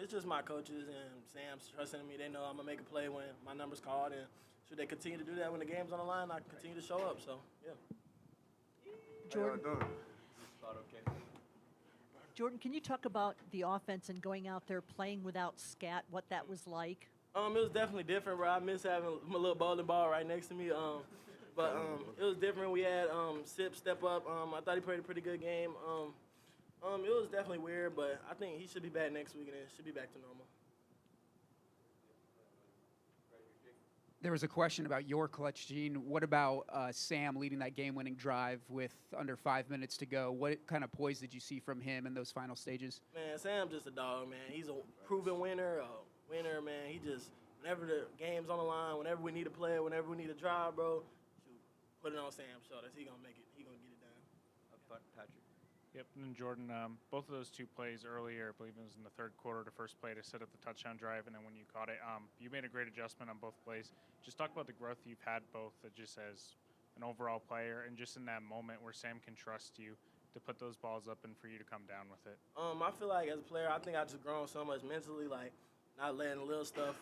It's just my coaches and Sam's trusting in me. They know I'm gonna make a play when my number's called, and should they continue to do that when the game's on the line, I continue to show up. So yeah. Jordan, Jordan, can you talk about the offense and going out there playing without Scat, what that was like? It was definitely different, bro. I miss having my little bowling ball right next to me. But it was different. We had Sip step up. I thought he played a pretty good game. It was definitely weird, but I think he should be back next week and it should be back to normal. There was a question about your clutch, Gene. What about Sam leading that game-winning drive with under 5 minutes to go? What kind of poise did you see from him in those final stages? Man, Sam's just a dog, man. He's a proven winner, man. He just, whenever the game's on the line, whenever we need a play, whenever we need a drive, bro, shoot, put it on Sam's shoulders. He gonna make it. He gonna get it done. Patrick. Yep, and Jordan, both of those two plays earlier, I believe it was in the third quarter, the first play to set up the touchdown drive, and then when you caught it, you made a great adjustment on both plays. Just talk about the growth you've had both just as an overall player and just in that moment where Sam can trust you to put those balls up and for you to come down with it. I feel like as a player, I think I just grown so much mentally, like not letting the little stuff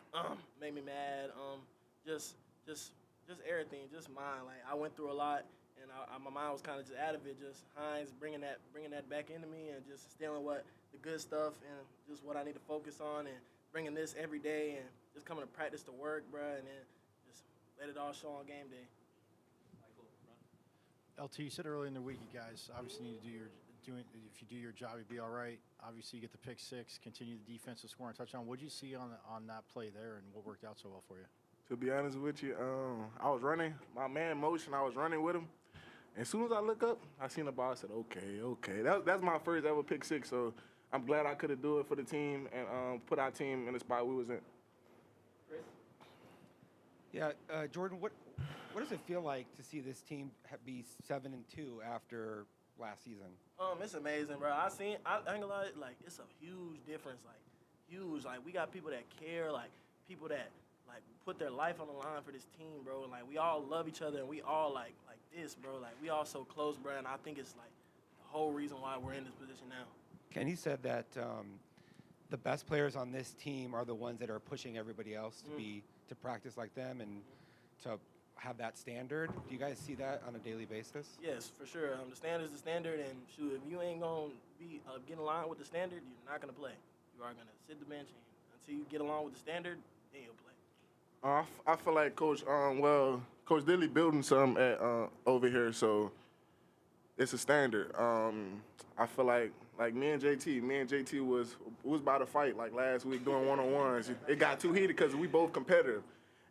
make me mad. Just everything, just mine. Like I went through a lot. And my mind was kind of just out of it. Just Hines bringing that back into me, and just stealing what the good stuff and just what I need to focus on, and bringing this every day, and just coming to practice to work, bro, and then just let it all show on game day. LT, you said earlier in the week, you guys obviously need to if you do your job, you'd be all right. Obviously, you get the pick six, continue the defensive score and touchdown. What did you see on that play there, and what worked out so well for you? To be honest with you, I was running my man motion. I was running with him. As soon as I look up, I seen the ball. I said, okay. That's my first ever pick six, so I'm glad I could do it for the team and put our team in the spot we was in. Chris? Yeah, Jordan, what does it feel like to see this team be 7-2 after last season? It's amazing, bro. I ain't gonna lie, like it's a huge difference, like huge. Like we got people that care, like people that like put their life on the line for this team, bro. And like we all love each other, and we all like this, bro. Like we all so close, bro. And I think it's like the whole reason why we're in this position now. Kenny said that the best players on this team are the ones that are pushing everybody else to practice like them and to have that standard. Do you guys see that on a daily basis? Yes, for sure. The standard's the standard, and shoot, if you ain't gonna be get in line with the standard, you're not gonna play. You are gonna sit the bench, and until you get along with the standard, then you'll play. I feel like Coach Dilly building some at over here, so it's a standard. I feel like me and JT was about to fight like last week doing one-on-ones. It got too heated because we both competitive,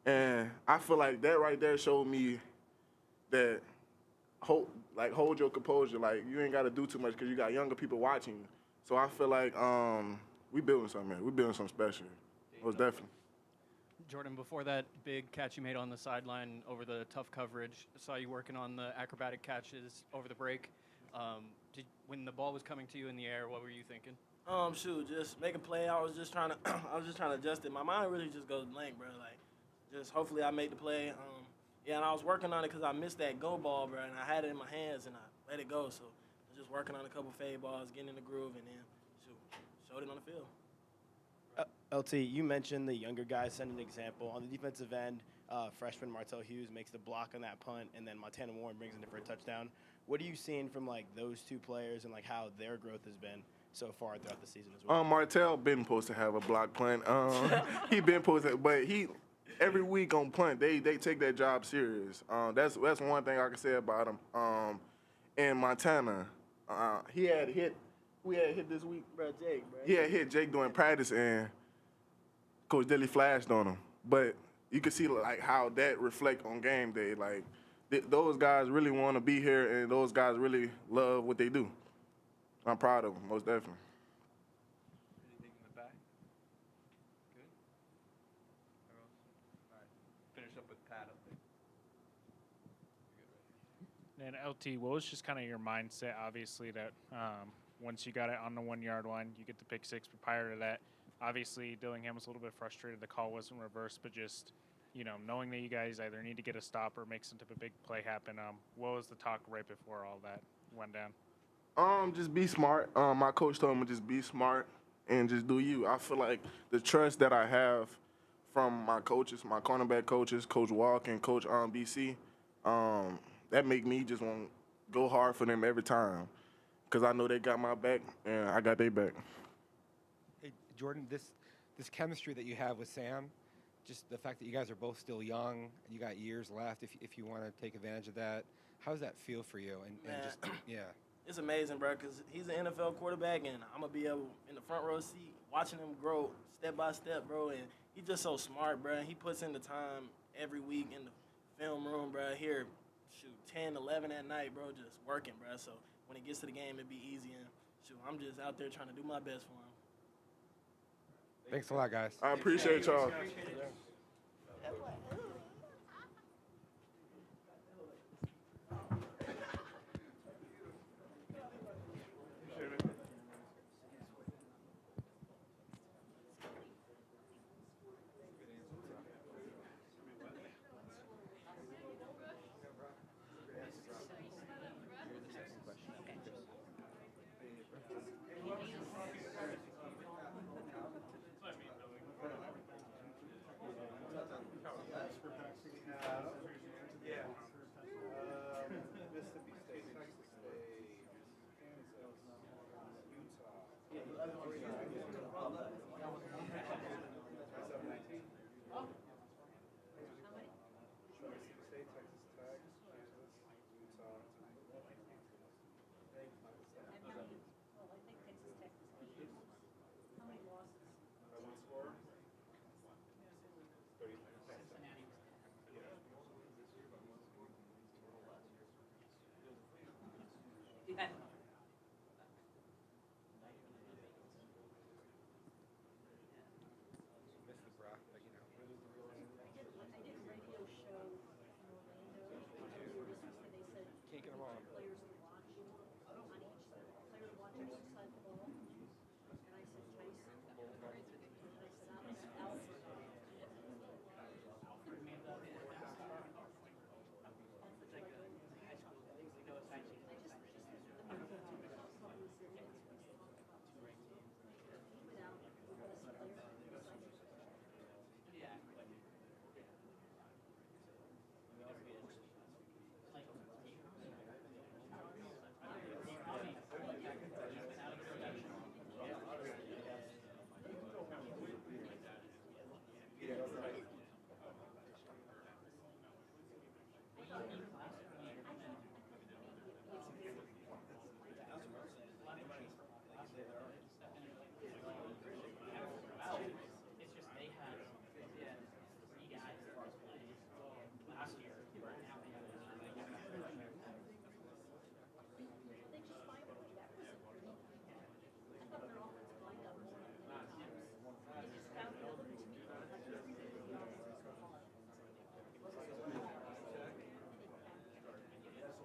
and I feel like that right there showed me that hold your composure. Like you ain't got to do too much because you got younger people watching you. So I feel like we building something, man. We building something special. Most definitely. Jordan, before that big catch you made on the sideline over the tough coverage, I saw you working on the acrobatic catches over the break. When the ball was coming to you in the air, what were you thinking? Shoot, just make a play. I was just trying to adjust it. My mind really just goes blank, bro. Like, just hopefully I make the play. And I was working on it because I missed that go ball, bro, and I had it in my hands and I let it go. So I was just working on a couple fade balls, getting in the groove, and then showed it on the field. LT, you mentioned the younger guys set an example. On the defensive end, freshman Martell Hughes makes the block on that punt, and then Montana Warren brings it in for a touchdown. What are you seeing from, like, those two players and, like, how their growth has been so far throughout the season as well? Martell been supposed to have a block punt. He been supposed to, but every week on punt, they take that job serious. That's one thing I can say about him. And Montana, he had hit. We had hit this week, Bro, Jake, bro. He had hit Jake during practice, and Coach Dilly flashed on him. But you can see like how that reflect on game day. Like those guys really want to be here, and those guys really love what they do. I'm proud of them, most definitely. Anything in the back? Good? All right. Finish up with Pat up there. And LT, what was just kind of your mindset, obviously, that once you got it on the 1 yard line, you get the pick six, but prior to that, obviously Dillingham was a little bit frustrated. The call wasn't reversed, but just, knowing that you guys either need to get a stop or make some type of big play happen, what was the talk right before all that went down? Just be smart. My coach told me just be smart and just do you. I feel like the trust that I have from my coaches, my cornerback coaches, Coach Walk and Coach BC, that make me just want to go hard for them every time because I know they got my back and I got their back. Hey, Jordan, this chemistry that you have with Sam, just the fact that you guys are both still young, you got years left if you want to take advantage of that. How does that feel for you? And just, yeah. It's amazing, bro, because he's an NFL quarterback, and I'm going to be able in the front row seat watching him grow step by step, bro. And he's just so smart, bro. He puts in the time every week in the film room, bro. Here, 10, 11 at night, bro, just working, bro. So when he gets to the game, it'll be easy. And, I'm just out there trying to do my best for him. Thanks a lot, guys. I appreciate y'all.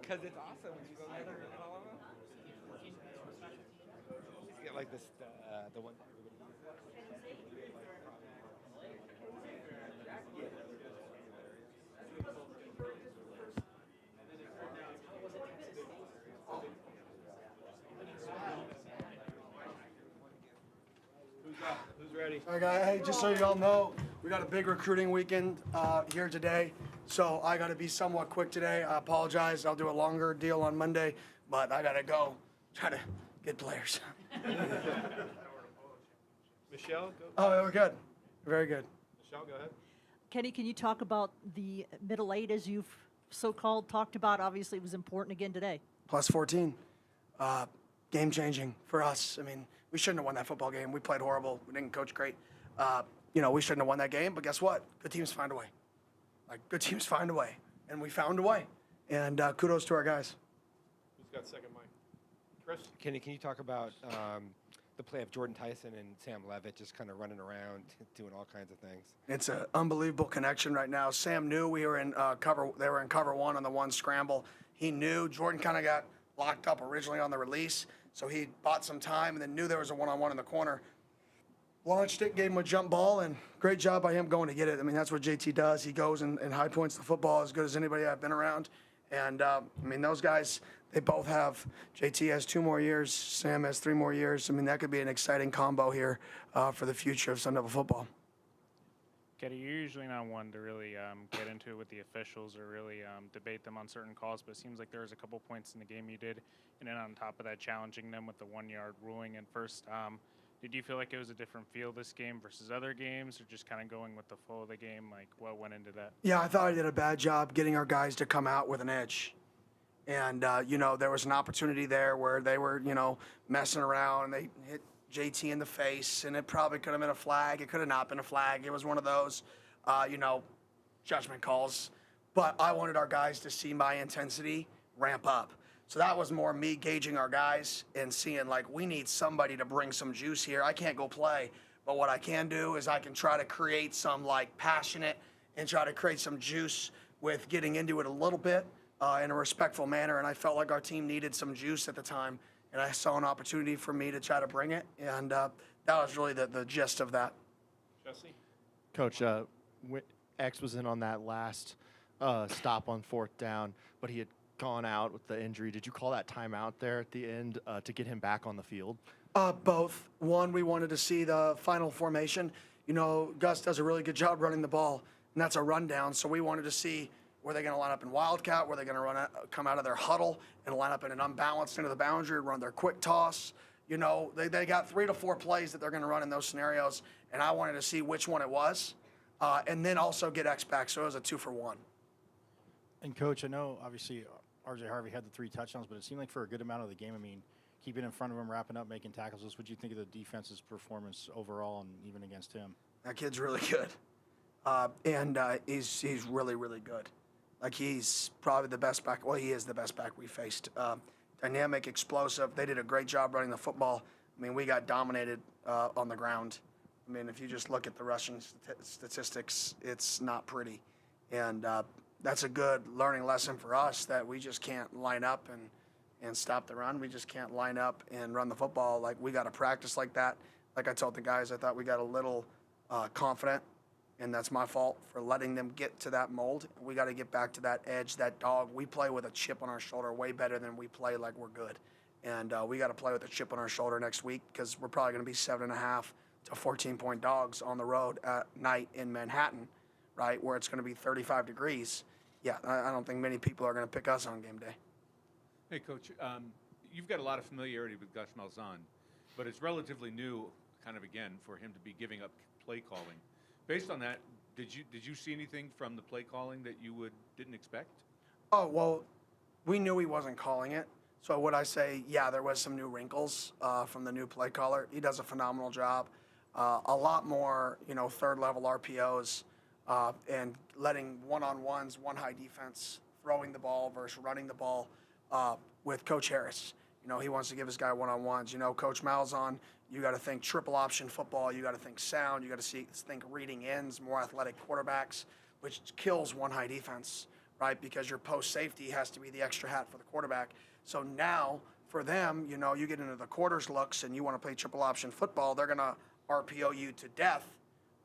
Because it's awesome when you go there and all of them. You get like this, the one that everybody uses. Who's ready? All right, guys. Hey, just so you all know, we got a big recruiting weekend here today. So I got to be somewhat quick today. I apologize. I'll do a longer deal on Monday, but I got to go try to get players. Michelle, go. Oh, we're good. Very good. Michelle, go ahead. Kenny, can you talk about the middle eight as you've so-called talked about? Obviously, it was important again today. Plus 14. Game changing for us. I mean, we shouldn't have won that football game. We played horrible. We didn't coach great. We shouldn't have won that game, but guess what? Good teams find a way. Good teams find a way, and we found a way. And kudos to our guys. Who's got second mic? Chris? Kenny, can you talk about the play of Jordan Tyson and Sam Levitt just kind of running around, doing all kinds of things? It's an unbelievable connection right now. Sam knew we were in cover. They were in cover one on the one scramble. He knew Jordan kind of got locked up originally on the release, so he bought some time and then knew there was a one-on-one in the corner. Launched it, gave him a jump ball, and great job by him going to get it. I mean, that's what JT does. He goes and high points the football as good as anybody I've been around. And, those guys, They both have, JT has 2 more years, Sam has 3 more years. I mean, that could be an exciting combo here for the future of Sun Devil football. Getty, you're usually not one to really get into it with the officials or really debate them on certain calls, but it seems like there was a couple points in the game you did, and then on top of that, challenging them with the 1-yard ruling. And first, did you feel like it was a different feel this game versus other games, or just kind of going with the flow of the game? Like, what went into that? Yeah, I thought I did a bad job getting our guys to come out with an edge. And, there was an opportunity there where they were, messing around. They hit JT in the face, and it probably could have been a flag. It could have not been a flag. It was one of those, judgment calls. But I wanted our guys to see my intensity ramp up. So that was more me gauging our guys and seeing, like, we need somebody to bring some juice here. I can't go play. But what I can do is I can try to create some, passionate and try to create some juice with getting into it a little bit in a respectful manner. And I felt like our team needed some juice at the time. And I saw an opportunity for me to try to bring it. And that was really the gist of that. Jesse? Coach, X was in on that last stop on 4th down, but he had gone out with the injury. Did you call that timeout there at the end to get him back on the field? Both. One, we wanted to see the final formation. Gus does a really good job running the ball, and that's a rundown. So we wanted to see, were they going to line up in wildcat? Were they going to come out of their huddle and line up in an unbalanced into the boundary, run their quick toss? They got 3 to 4 plays that they're going to run in those scenarios, and I wanted to see which one it was, and then also get X back. So it was a 2-for-1. And Coach, I know obviously RJ Harvey had the 3 touchdowns, but it seemed like for a good amount of the game, keeping in front of him, wrapping up, making tackles. What would you think of the defense's performance overall and even against him? That kid's really good. And he's really, really good. Like, he's probably the best back. Well, he is the best back we faced. Dynamic, explosive. They did a great job running the football. We got dominated on the ground. If you just look at the rushing statistics, it's not pretty. And that's a good learning lesson for us, that we just can't line up and stop the run. We just can't line up and run the football. Like, we got to practice like that. Like I told the guys, I thought we got a little confident, and that's my fault for letting them get to that mold. We got to get back to that edge, that dog. We play with a chip on our shoulder way better than we play like we're good. And we got to play with a chip on our shoulder next week, because we're probably going to be 7.5 to 14-point dogs on the road at night in Manhattan, right, where it's going to be 35 degrees. Yeah, I don't think many people are going to pick us on game day. Hey, Coach, you've got a lot of familiarity with Gus Malzahn, but it's relatively new, kind of again, for him to be giving up play calling. Based on that, did you see anything from the play calling that you didn't expect? Oh, well, we knew he wasn't calling it. So would I say, yeah, there was some new wrinkles from the new play caller. He does a phenomenal job. A lot more, third-level RPOs and letting one-on-ones, one high defense, throwing the ball versus running the ball with Coach Harris. He wants to give his guy one-on-ones. Coach Malzahn, you got to think triple option football. You got to think sound. You got to think reading ends, more athletic quarterbacks, which kills one high defense, right? Because your post safety has to be the extra hat for the quarterback. So now for them, you get into the quarters looks and you want to play triple option football, they're going to RPO you to death,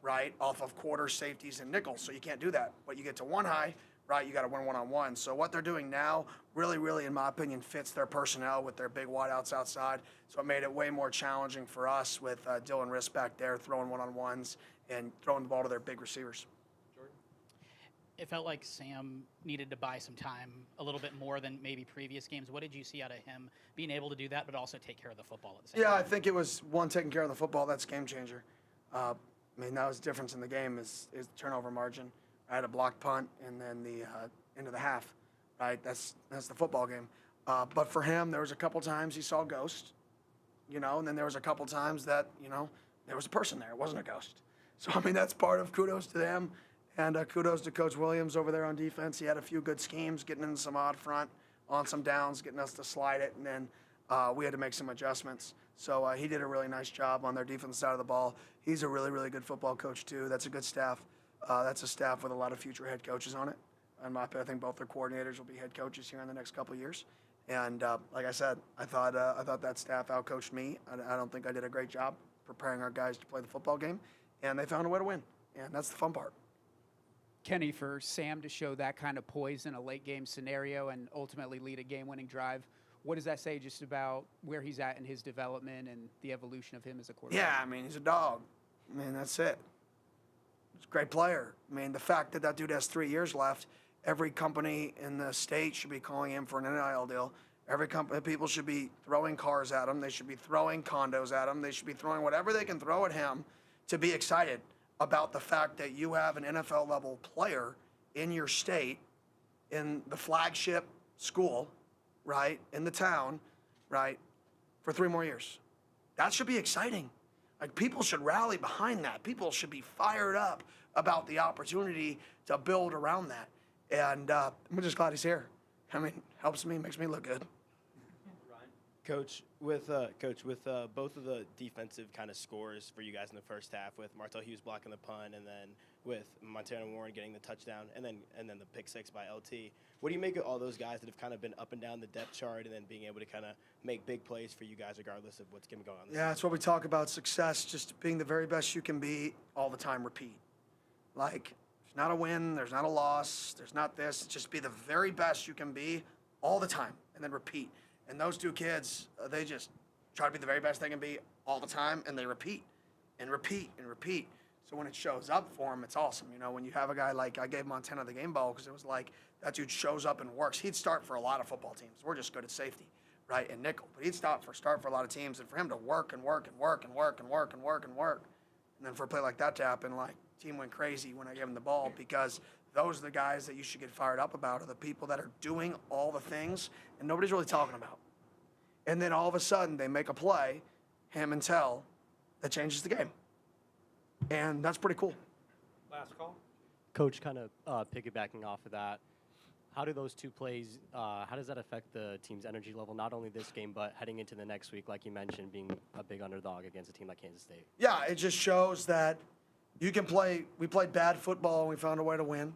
right, off of quarters, safeties, and nickels. So you can't do that. But you get to one high, right, you got to win one-on-one. So what they're doing now really, really, in my opinion, fits their personnel with their big wideouts outside. So it made it way more challenging for us with Dylan Riss back there throwing one-on-ones and throwing the ball to their big receivers. It felt like Sam needed to buy some time a little bit more than maybe previous games. What did you see out of him being able to do that, but also take care of the football at the same time? Yeah, I think it was, one, taking care of the football. That's game changer. That was the difference in the game is turnover margin. I had a blocked punt and then the end of the half, right? That's the football game. But for him, there was a couple times he saw a ghost, and then there was a couple times that, there was a person there. It wasn't a ghost. So, that's part of kudos to them. And kudos to Coach Williams over there on defense. He had a few good schemes, getting in some odd front on some downs, getting us to slide it, and then we had to make some adjustments. So he did a really nice job on their defense side of the ball. He's a really, really good football coach, too. That's a good staff. That's a staff with a lot of future head coaches on it. And I think both their coordinators will be head coaches here in the next couple of years. And like I said, I thought that staff outcoached me. I don't think I did a great job preparing our guys to play the football game. And they found a way to win. And that's the fun part. Kenny, for Sam to show that kind of poise in a late game scenario and ultimately lead a game-winning drive, what does that say just about where he's at in his development and the evolution of him as a quarterback? Yeah, I mean, he's a dog. I mean, that's it. He's a great player. I mean, the fact that that dude has 3 years left, every company in the state should be calling him for an NIL deal. Every company, people should be throwing cars at him. They should be throwing condos at him. They should be throwing whatever they can throw at him to be excited about the fact that you have an NFL-level player in your state, in the flagship school, right, in the town, right, for 3 more years. That should be exciting. Like, people should rally behind that. People should be fired up about the opportunity to build around that. And I'm just glad he's here. I mean, helps me, makes me look good. Coach, with both of the defensive kind of scores for you guys in the first half, with Martell Hughes blocking the punt, and then with Montana Warren getting the touchdown, and then the pick six by LT. What do you make of all those guys that have kind of been up and down the depth chart, and then being able to kind of make big plays for you guys regardless of what's going on? Yeah, that's what we talk about, success, just being the very best you can be all the time, repeat. Like, there's not a win, there's not a loss, there's not this, just be the very best you can be all the time, and then repeat. And those two kids, they just try to be the very best they can be all the time, and they repeat and repeat and repeat. So when it shows up for them, it's awesome. You know, when you have a guy like, I gave Montana the game ball because it was like, that dude shows up and works. He'd start for a lot of football teams. We're just good at safety, right, and nickel. But he'd start for a lot of teams, and for him to work and work and work and work and work and work and work, and then for a play like that to happen, like, team went crazy when I gave him the ball, because those are the guys that you should get fired up about, are the people that are doing all the things and nobody's really talking about. And then all of a sudden they make a play, ham and tell, that changes the game. And that's pretty cool. Last call. Coach, kind of piggybacking off of that, how do those two plays, how does that affect the team's energy level, not only this game, but heading into the next week, like you mentioned, being a big underdog against a team like Kansas State? Yeah, it just shows that you can play. We played bad football and we found a way to win.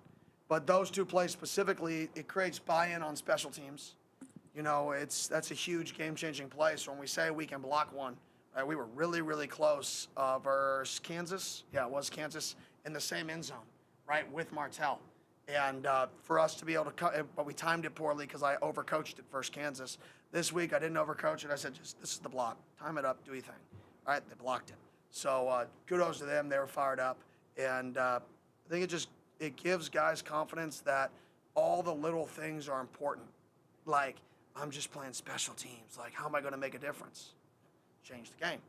But those two plays specifically, it creates buy-in on special teams. You know, that's a huge game-changing play. So when we say we can block one, right, we were really, really close versus Kansas. Yeah, it was Kansas, in the same end zone, right, with Martell. And for us to be able to cut, but we timed it poorly because I overcoached it versus Kansas. This week I didn't overcoach it. I said, just this is the block. Time it up, do your thing. All right, they blocked it. So kudos to them. They were fired up. And I think it gives guys confidence that all the little things are important. Like, I'm just playing special teams. Like, how am I going to make a difference? Change the game.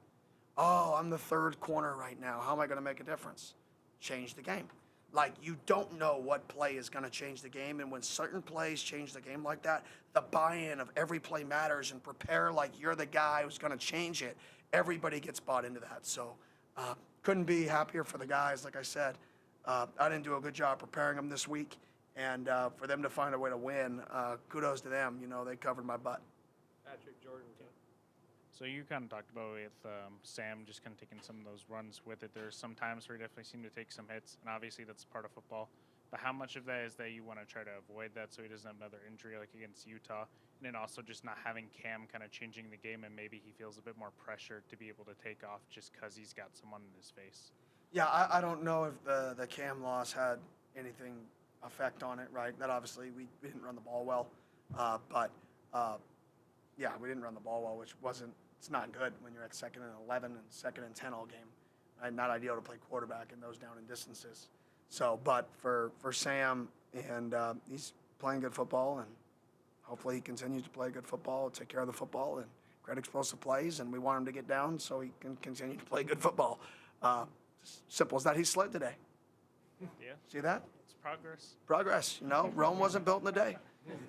Oh, I'm the third corner right now. How am I going to make a difference? Change the game. Like, you don't know what play is going to change the game, and when certain plays change the game like that, the buy-in of every play matters, and prepare like you're the guy who's going to change it. Everybody gets bought into that. So couldn't be happier for the guys. Like I said, I didn't do a good job preparing them this week, and for them to find a way to win, kudos to them. You know, they covered my butt. Patrick, Jordan. So you kind of talked about with Sam just kind of taking some of those runs with it. There's some times where he definitely seemed to take some hits, and obviously that's part of football. But how much of that is that you want to try to avoid that so he doesn't have another injury like against Utah? And then also just not having Cam kind of changing the game, and maybe he feels a bit more pressure to be able to take off just because he's got someone in his face. Yeah, I don't know if the Cam loss had anything effect on it, right? That obviously we didn't run the ball well. Yeah, we didn't run the ball well, which it's not good when you're at 2nd and 11 and 2nd and 10 all game. Right? Not ideal to play quarterback in those down and distances. So, but for Sam, and he's playing good football, and hopefully he continues to play good football, take care of the football, and great explosive plays, and we want him to get down so he can continue to play good football. Simple as that. He slid today. Yeah. See that? It's progress. Progress. You know, Rome wasn't built in a day.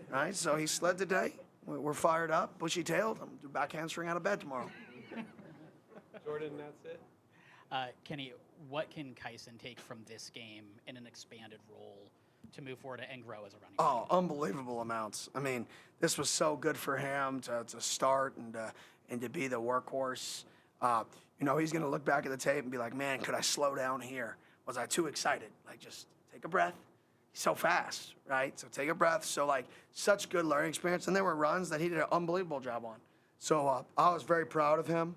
Right? So he slid today. We're fired up, bushy-tailed. I'm do back handstring out of bed tomorrow. Jordan, that's it. Kenny, what can Kyson take from this game in an expanded role to move forward and grow as a running back? Oh, unbelievable amounts. I mean, this was so good for him to start and to be the workhorse. You know, he's going to look back at the tape and be like, man, could I slow down here? Was I too excited? Like, just take a breath. He's so fast, right? So take a breath. So, like, such good learning experience. And there were runs that he did an unbelievable job on. So I was very proud of him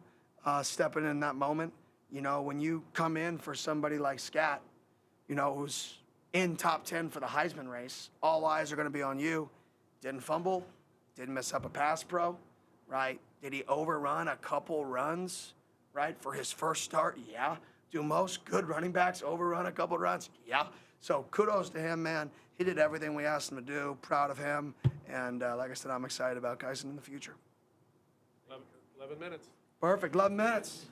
stepping in that moment. You know, when you come in for somebody like Scat, you know, who's in top 10 for the Heisman race. All eyes are going to be on you. Didn't fumble, didn't mess up a pass pro, right? Did he overrun a couple runs, right, for his first start? Yeah. Do most good running backs overrun a couple runs? Yeah. So kudos to him, man. He did everything we asked him to do. Proud of him. And like I said, I'm excited about Kyson in the future. 11 minutes. Perfect. 11 minutes.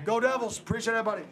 Go Devils. Appreciate everybody.